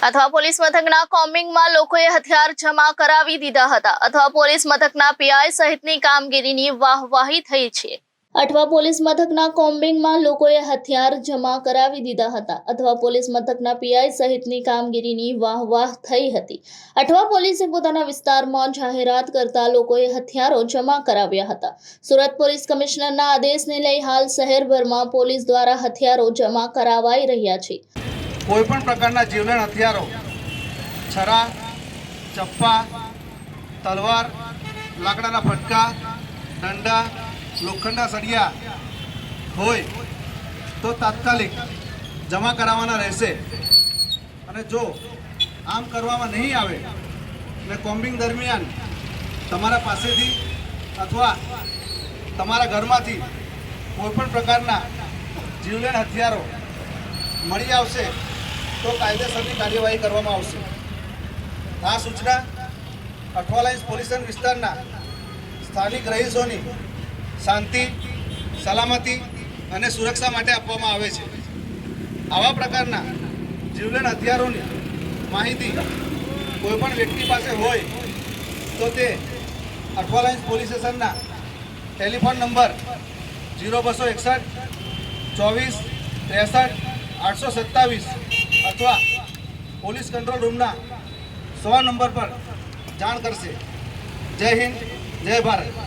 અથવા પોલીસ મથકના કોમ્બિંગમાં લોકોએ હથિયાર જમા કરાવી દીધા હતા અથવા પોલીસ મથકના પીઆઈ સહિતની કામગીરીની વાહવાહી થઈ છે। અઠવા પોલીસ મથકના કોમ્બિંગમાં લોકોએ હથિયાર જમા કરાવી દીધા હતા અથવા પોલીસ મથકના પીઆઈ સહિતની કામગીરીની વાહવાહ થઈ હતી। અઠવા પોલીસે પોતાના વિસ્તારમાં જાહેરાત કરતા લોકોએ હથિયારો જમા કરાવ્યા હતા। સુરત પોલીસ કમિશનરના આદેશને લઈ હાલ શહેરભરમાં પોલીસ દ્વારા હથિયારો જમા કરાવાઈ રહ્યા છે। कोईपण प्रकारना जीवलेण हथियारों छरा, चप्पा, तलवार, लाकडाना फटका, दंडा, लोखंडा सળિયા હોય तो तात्कालिक जमा करावाना रहेशे। अने जो आम करवामां नहीं आवे ने कोम्बिंग दरमियान तमारा पासेथी अथवा तमारा घरमांथी कोईपण प्रकारना जीवलेण हथियारों मळी आवशे तो कायदेसરની કાર્યવાહી કરવામાં આવશે। આ સૂચના અઠવા લાઇન્સ પોલીસ વિસ્તારના સ્થાનિક રહીશોની શાંતિ, સલામતી અને સુરક્ષા માટે આપવામાં આવે છે। આવા પ્રકારના જીવલેણ હથિયારોની માહિતી કોઈપણ વ્યક્તિ પાસે હોય તો તે અઠવા લાઇન્સ પોલીસ સ્ટેશનના ટેલિફોન નંબર 0261 24 63 827 अथवा पुलिस कंट्रोल रूमना 100 नंबर पर जाण करशे। जय हिंद, जय भारत।